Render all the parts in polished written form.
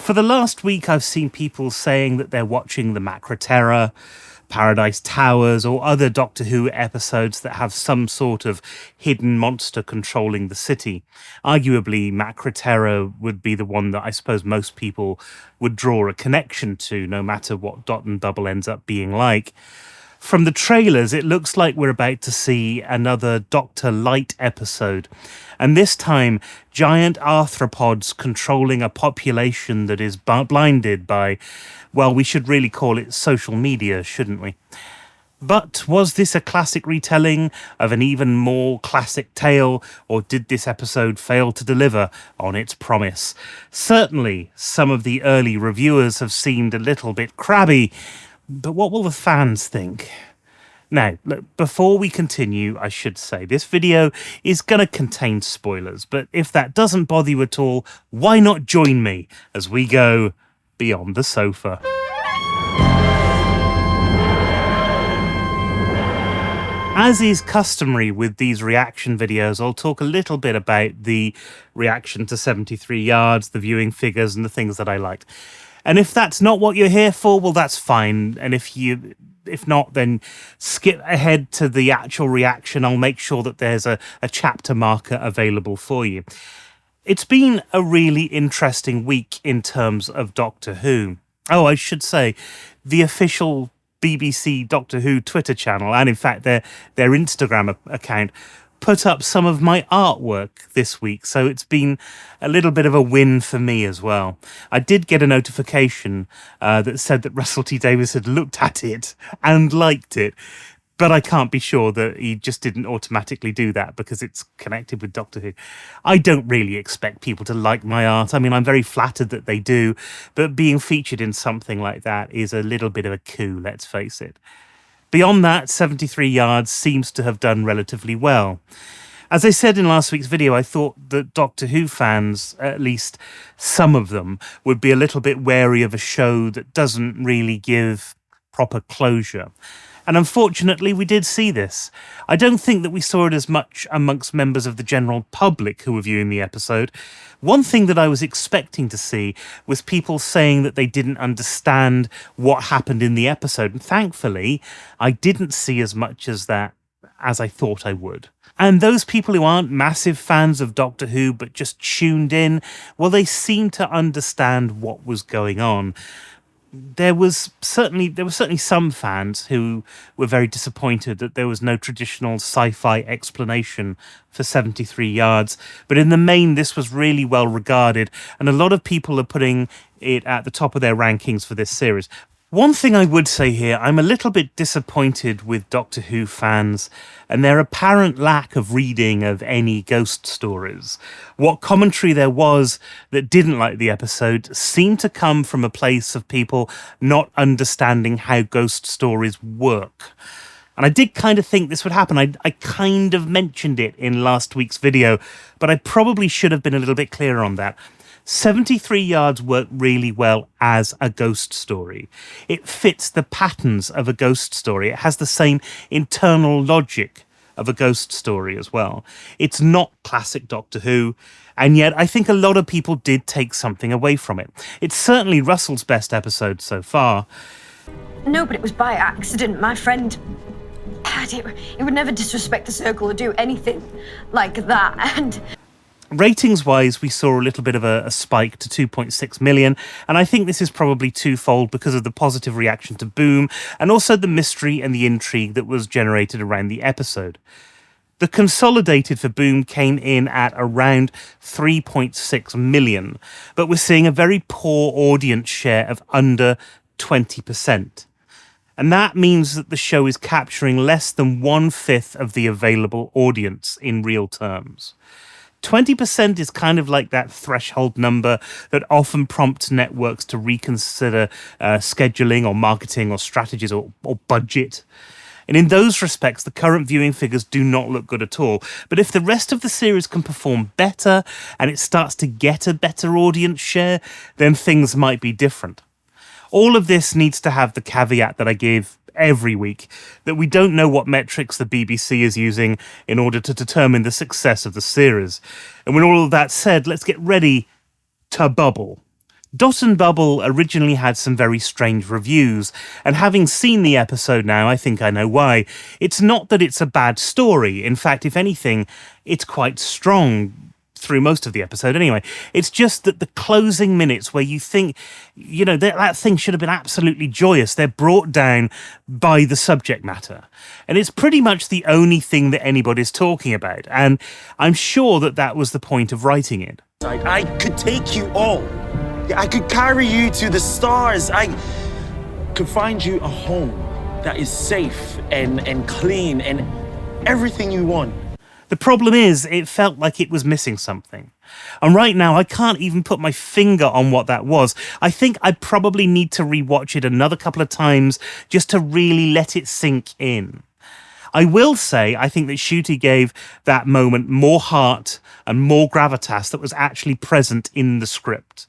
For the last week, I've seen people saying that they're watching the Macra Terra, Paradise Towers, or other Doctor Who episodes that have some sort of hidden monster controlling the city. Arguably, Macra Terra would be the one that I suppose most people would draw a connection to, no matter what Dot and Double ends up being like. From the trailers, it looks like we're about to see another Dr. Light episode. And this time, giant arthropods controlling a population that is blinded by, well, we should really call it social media, shouldn't we? But was this a classic retelling of an even more classic tale, or did this episode fail to deliver on its promise? Certainly, some of the early reviewers have seemed a little bit crabby, but what will the fans think? Now, look, before we continue, I should say this video is going to contain spoilers, but if that doesn't bother you at all, why not join me as we go beyond the sofa? As is customary with these reaction videos, I'll talk a little bit about the reaction to 73 Yards, the viewing figures, and the things that I liked. And if that's not what you're here for, well, that's fine. And if not, then skip ahead to the actual reaction. I'll make sure that there's a chapter marker available for you. It's been a really interesting week in terms of Doctor Who. Oh, I should say, the official BBC Doctor Who Twitter channel, and in fact their Instagram account, put up some of my artwork this week, so it's been a little bit of a win for me as well. I did get a notification that said that Russell T Davies had looked at it and liked it, but I can't be sure that he just didn't automatically do that because it's connected with Doctor Who. I don't really expect people to like my art. I mean, I'm very flattered that they do, but being featured in something like that is a little bit of a coup, let's face it. Beyond that, 73 Yards seems to have done relatively well. As I said in last week's video, I thought that Doctor Who fans, at least some of them, would be a little bit wary of a show that doesn't really give proper closure. And unfortunately, we did see this. I don't think that we saw it as much amongst members of the general public who were viewing the episode. One thing that I was expecting to see was people saying that they didn't understand what happened in the episode. And thankfully, I didn't see as much as that as I thought I would. And those people who aren't massive fans of Doctor Who but just tuned in, well, they seem to understand what was going on. There were certainly some fans who were very disappointed that there was no traditional sci-fi explanation for 73 Yards, but in the main this was really well regarded, and a lot of people are putting it at the top of their rankings for this series. One thing I would say here, I'm a little bit disappointed with Doctor Who fans and their apparent lack of reading of any ghost stories. What commentary there was that didn't like the episode seemed to come from a place of people not understanding how ghost stories work. And I did kind of think this would happen. I kind of mentioned it in last week's video, but I probably should have been a little bit clearer on that. 73 Yards work really well as a ghost story. It fits the patterns of a ghost story. It has the same internal logic of a ghost story as well. It's not classic Doctor Who, and yet I think a lot of people did take something away from it. It's certainly Russell's best episode so far. No, but it was by accident. My friend, he would never disrespect the Circle or do anything like that, and... Ratings-wise, we saw a little bit of a spike to 2.6 million, and I think this is probably twofold because of the positive reaction to Boom, and also the mystery and the intrigue that was generated around the episode. The consolidated for Boom came in at around 3.6 million, but we're seeing a very poor audience share of under 20%. And that means that the show is capturing less than 1/5 of the available audience in real terms. 20% is kind of like that threshold number that often prompts networks to reconsider scheduling or marketing or strategies or budget. And in those respects, the current viewing figures do not look good at all. But if the rest of the series can perform better and it starts to get a better audience share, then things might be different. All of this needs to have the caveat that I give every week, that we don't know what metrics the BBC is using in order to determine the success of the series. And when all of that said, let's get ready to bubble. Dot and Bubble originally had some very strange reviews, and having seen the episode now, I think I know why. It's not that it's a bad story. In fact, if anything, it's quite strong through most of the episode anyway. It's just that the closing minutes where you think, that thing should have been absolutely joyous, they're brought down by the subject matter. And it's pretty much the only thing that anybody's talking about. And I'm sure that was the point of writing it. I could take you all. I could carry you to the stars. I could find you a home that is safe and clean and everything you want. The problem is, it felt like it was missing something. And right now, I can't even put my finger on what that was. I think I probably need to rewatch it another couple of times just to really let it sink in. I will say, I think that Ncuti gave that moment more heart and more gravitas that was actually present in the script.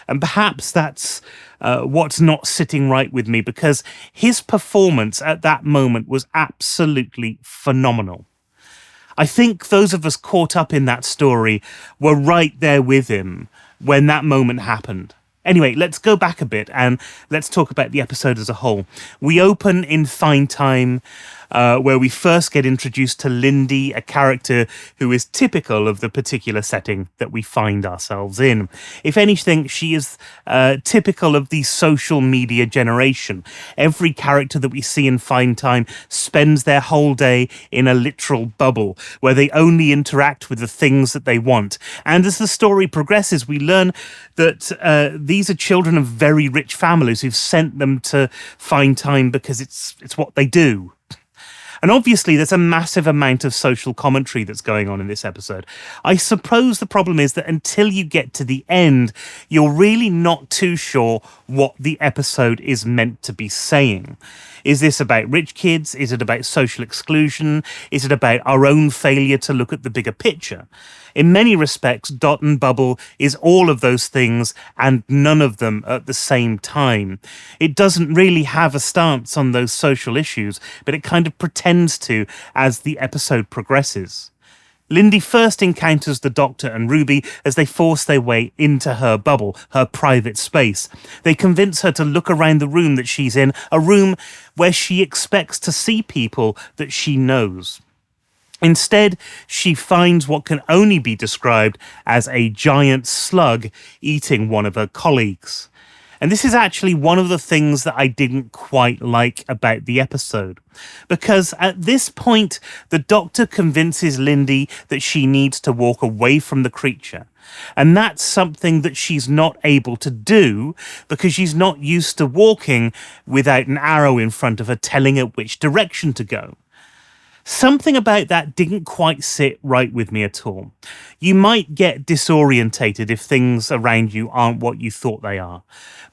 And perhaps that's what's not sitting right with me, because his performance at that moment was absolutely phenomenal. I think those of us caught up in that story were right there with him when that moment happened. Anyway, let's go back a bit and let's talk about the episode as a whole. We open in Fine Time, where we first get introduced to Lindy, a character who is typical of the particular setting that we find ourselves in. If anything, she is typical of the social media generation. Every character that we see in Fine Time spends their whole day in a literal bubble where they only interact with the things that they want. And as the story progresses, we learn that these are children of very rich families who've sent them to Fine Time because it's what they do. And obviously, there's a massive amount of social commentary that's going on in this episode. I suppose the problem is that until you get to the end, you're really not too sure what the episode is meant to be saying. Is this about rich kids? Is it about social exclusion? Is it about our own failure to look at the bigger picture? In many respects, Dot and Bubble is all of those things and none of them at the same time. It doesn't really have a stance on those social issues, but it kind of pretends to as the episode progresses. Lindy first encounters the Doctor and Ruby as they force their way into her bubble, her private space. They convince her to look around the room that she's in, a room where she expects to see people that she knows. Instead, she finds what can only be described as a giant slug eating one of her colleagues. And this is actually one of the things that I didn't quite like about the episode. Because at this point, the Doctor convinces Lindy that she needs to walk away from the creature. And that's something that she's not able to do because she's not used to walking without an arrow in front of her telling her which direction to go. Something about that didn't quite sit right with me at all. You might get disorientated if things around you aren't what you thought they are.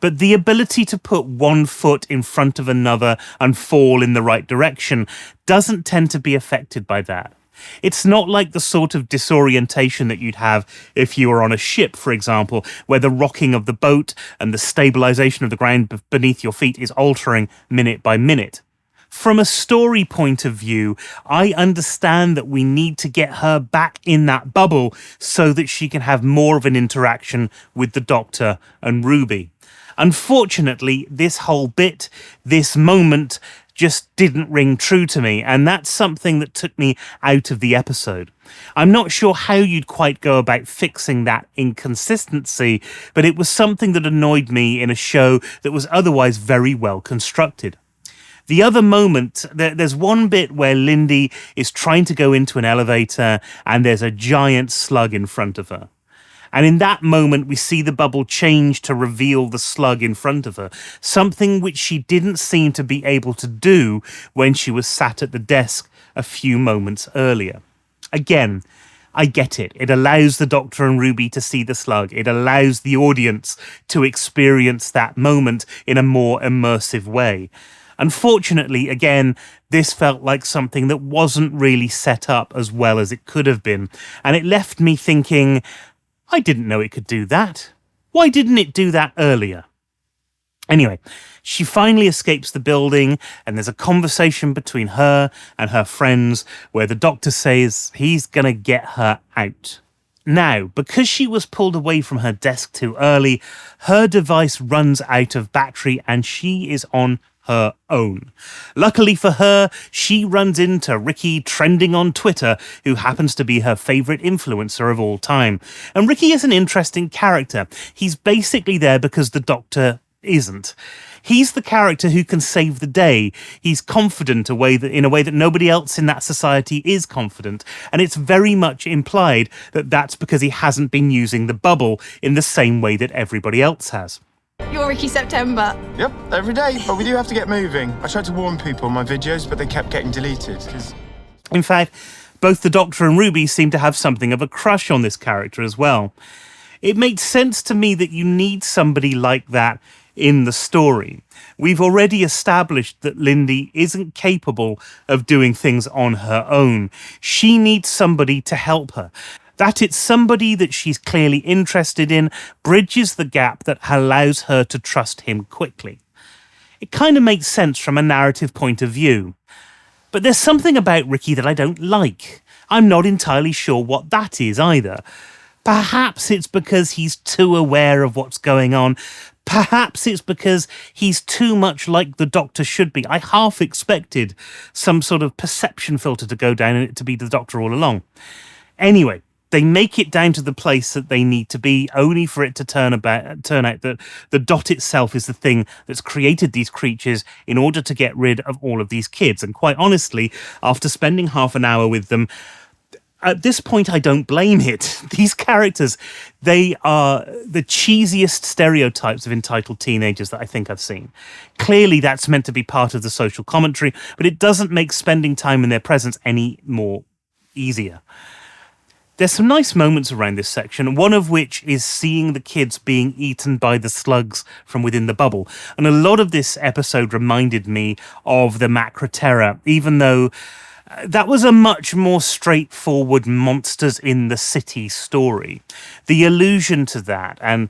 But the ability to put one foot in front of another and fall in the right direction doesn't tend to be affected by that. It's not like the sort of disorientation that you'd have if you were on a ship, for example, where the rocking of the boat and the stabilization of the ground beneath your feet is altering minute by minute. From a story point of view, I understand that we need to get her back in that bubble so that she can have more of an interaction with the Doctor and Ruby. Unfortunately, this whole bit, this moment, just didn't ring true to me, and that's something that took me out of the episode. I'm not sure how you'd quite go about fixing that inconsistency, but it was something that annoyed me in a show that was otherwise very well constructed. The other moment, there's one bit where Lindy is trying to go into an elevator and there's a giant slug in front of her. And in that moment, we see the bubble change to reveal the slug in front of her, something which she didn't seem to be able to do when she was sat at the desk a few moments earlier. Again, I get it. It allows the Doctor and Ruby to see the slug. It allows the audience to experience that moment in a more immersive way. Unfortunately, again, this felt like something that wasn't really set up as well as it could have been. And it left me thinking, I didn't know it could do that. Why didn't it do that earlier? Anyway, she finally escapes the building and there's a conversation between her and her friends where the Doctor says he's going to get her out. Now, because she was pulled away from her desk too early, her device runs out of battery and she is on her own. Luckily for her, she runs into Ricky trending on Twitter, who happens to be her favourite influencer of all time. And Ricky is an interesting character. He's basically there because the Doctor isn't. He's the character who can save the day. He's confident in a way that nobody else in that society is confident. And it's very much implied that that's because he hasn't been using the bubble in the same way that everybody else has. You're Ricky September. Yep, every day, but we do have to get moving. I tried to warn people on my videos, but they kept getting deleted. In fact, both the Doctor and Ruby seem to have something of a crush on this character as well. It makes sense to me that you need somebody like that in the story. We've already established that Lindy isn't capable of doing things on her own. She needs somebody to help her. That it's somebody that she's clearly interested in bridges the gap that allows her to trust him quickly. It kind of makes sense from a narrative point of view. But there's something about Ricky that I don't like. I'm not entirely sure what that is either. Perhaps it's because he's too aware of what's going on. Perhaps it's because he's too much like the Doctor should be. I half expected some sort of perception filter to go down and it to be the Doctor all along. Anyway, they make it down to the place that they need to be, only for it to turn out that the dot itself is the thing that's created these creatures in order to get rid of all of these kids. And quite honestly, after spending half an hour with them, at this point, I don't blame it. These characters, they are the cheesiest stereotypes of entitled teenagers that I think I've seen. Clearly, that's meant to be part of the social commentary, but it doesn't make spending time in their presence any more easier. There's some nice moments around this section, one of which is seeing the kids being eaten by the slugs from within the bubble. And a lot of this episode reminded me of the Macra Terra, even though that was a much more straightforward monsters in the city story. The allusion to that and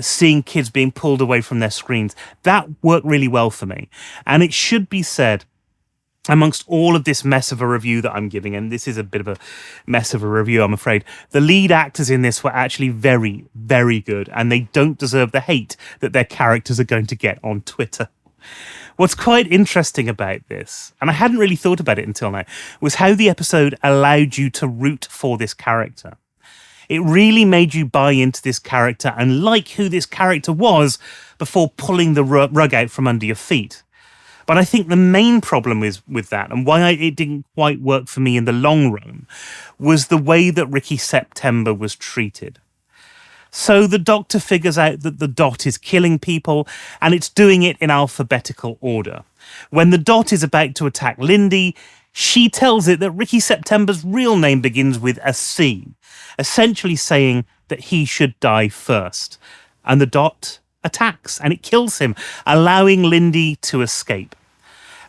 seeing kids being pulled away from their screens, that worked really well for me. And it should be said, amongst all of this mess of a review that I'm giving, and this is a bit of a mess of a review, I'm afraid, the lead actors in this were actually very, very good, and they don't deserve the hate that their characters are going to get on Twitter. What's quite interesting about this, and I hadn't really thought about it until now, was how the episode allowed you to root for this character. It really made you buy into this character and like who this character was before pulling the rug out from under your feet. But I think the main problem with that, and why it didn't quite work for me in the long run, was the way that Ricky September was treated. So the Doctor figures out that the dot is killing people, and it's doing it in alphabetical order. When the dot is about to attack Lindy, she tells it that Ricky September's real name begins with a C, essentially saying that he should die first. And the dot attacks, and it kills him, allowing Lindy to escape.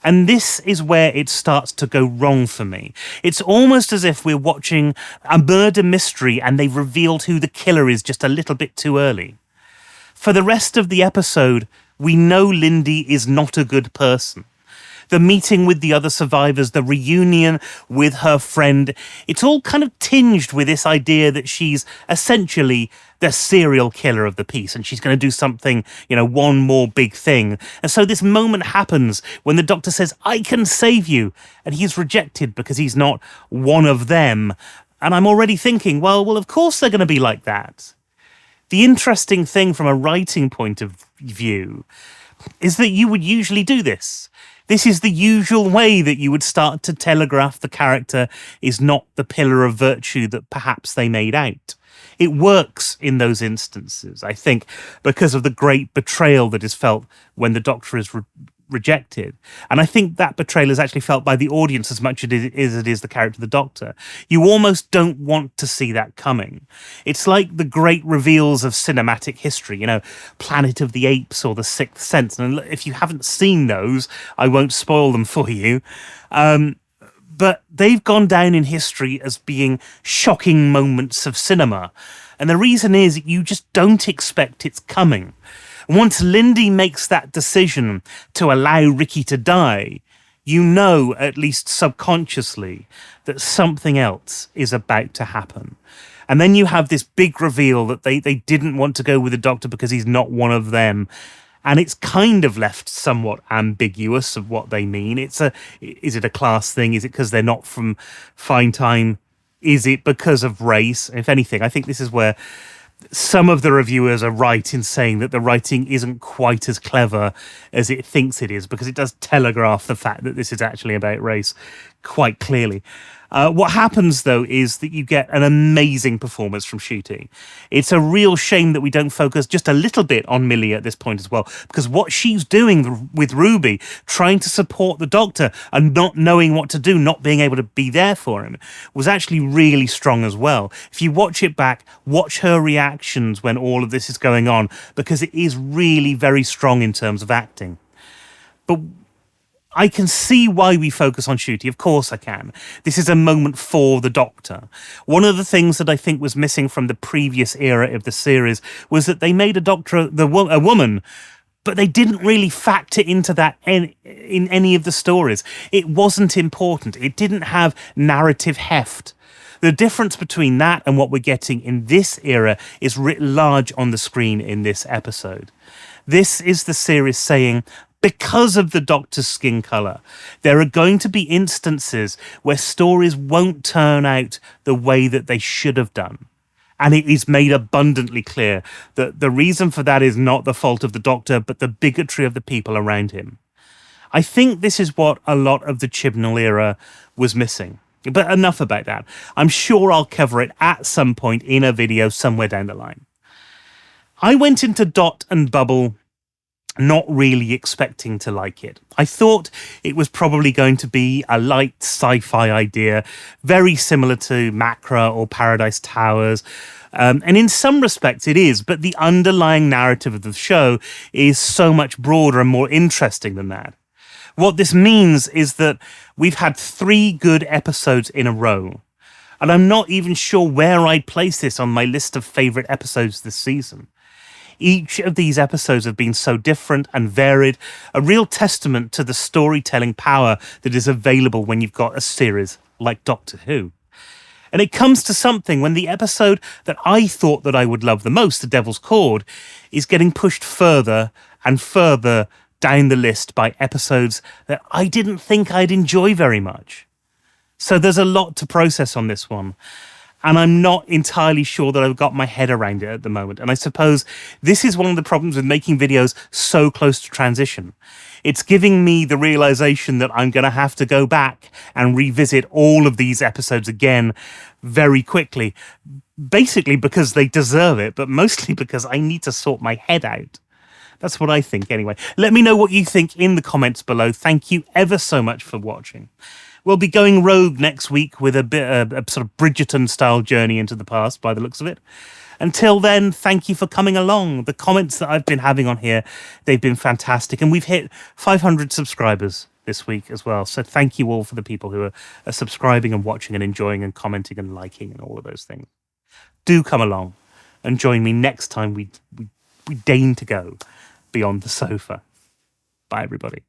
And this is where it starts to go wrong for me. It's almost as if we're watching a murder mystery and they've revealed who the killer is just a little bit too early. For the rest of the episode, we know Lindy is not a good person. The meeting with the other survivors, the reunion with her friend, it's all kind of tinged with this idea that she's essentially the serial killer of the piece and she's going to do something, one more big thing. And so this moment happens when the Doctor says, "I can save you," and he's rejected because he's not one of them. And I'm already thinking, well, of course they're going to be like that. The interesting thing from a writing point of view is that you would usually do this. This is the usual way that you would start to telegraph the character is not the pillar of virtue that perhaps they made out. It works in those instances, I think, because of the great betrayal that is felt when the Doctor is rejected. And I think that betrayal is actually felt by the audience as much as it is the character of the Doctor. You almost don't want to see that coming. It's like the great reveals of cinematic history, Planet of the Apes or The Sixth Sense. And if you haven't seen those, I won't spoil them for you. But they've gone down in history as being shocking moments of cinema. And the reason is you just don't expect it's coming. Once Lindy makes that decision to allow Ricky to die, you know, at least subconsciously, that something else is about to happen. And then you have this big reveal that they didn't want to go with the Doctor because he's not one of them. And it's kind of left somewhat ambiguous of what they mean. Is it a class thing? Is it because they're not from Fine Time? Is it because of race? If anything, I think this is where some of the reviewers are right in saying that the writing isn't quite as clever as it thinks it is, because it does telegraph the fact that this is actually about race quite clearly. What happens, though, is that you get an amazing performance from Ncuti. It's a real shame that we don't focus just a little bit on Millie at this point as well, because what she's doing with Ruby, trying to support the Doctor and not knowing what to do, not being able to be there for him, was actually really strong as well. If you watch it back, watch her reactions when all of this is going on, because it is really very strong in terms of acting. But I can see why we focus on Ncuti. Of course I can. This is a moment for the Doctor. One of the things that I think was missing from the previous era of the series was that they made a Doctor a woman, but they didn't really factor into that in any of the stories. It wasn't important. It didn't have narrative heft. The difference between that and what we're getting in this era is writ large on the screen in this episode. This is the series saying, because of the Doctor's skin colour, there are going to be instances where stories won't turn out the way that they should have done. And it is made abundantly clear that the reason for that is not the fault of the Doctor, but the bigotry of the people around him. I think this is what a lot of the Chibnall era was missing. But enough about that. I'm sure I'll cover it at some point in a video somewhere down the line. I went into Dot and Bubble not really expecting to like it. I thought it was probably going to be a light sci-fi idea, very similar to Macra or Paradise Towers. And in some respects it is, but the underlying narrative of the show is so much broader and more interesting than that. What this means is that we've had 3 good episodes in a row. And I'm not even sure where I'd place this on my list of favourite episodes this season. Each of these episodes have been so different and varied, a real testament to the storytelling power that is available when you've got a series like Doctor Who. And it comes to something when the episode that I thought that I would love the most, The Devil's Cord, is getting pushed further and further down the list by episodes that I didn't think I'd enjoy very much. So there's a lot to process on this one. And I'm not entirely sure that I've got my head around it at the moment. And I suppose this is one of the problems with making videos so close to transition. It's giving me the realization that I'm going to have to go back and revisit all of these episodes again very quickly. Basically because they deserve it, but mostly because I need to sort my head out. That's what I think anyway. Let me know what you think in the comments below. Thank you ever so much for watching. We'll be going rogue next week with a sort of Bridgerton-style journey into the past, by the looks of it. Until then, thank you for coming along. The comments that I've been having on here, they've been fantastic. And we've hit 500 subscribers this week as well. So thank you all for the people who are subscribing and watching and enjoying and commenting and liking and all of those things. Do come along and join me next time we deign to go beyond the sofa. Bye, everybody.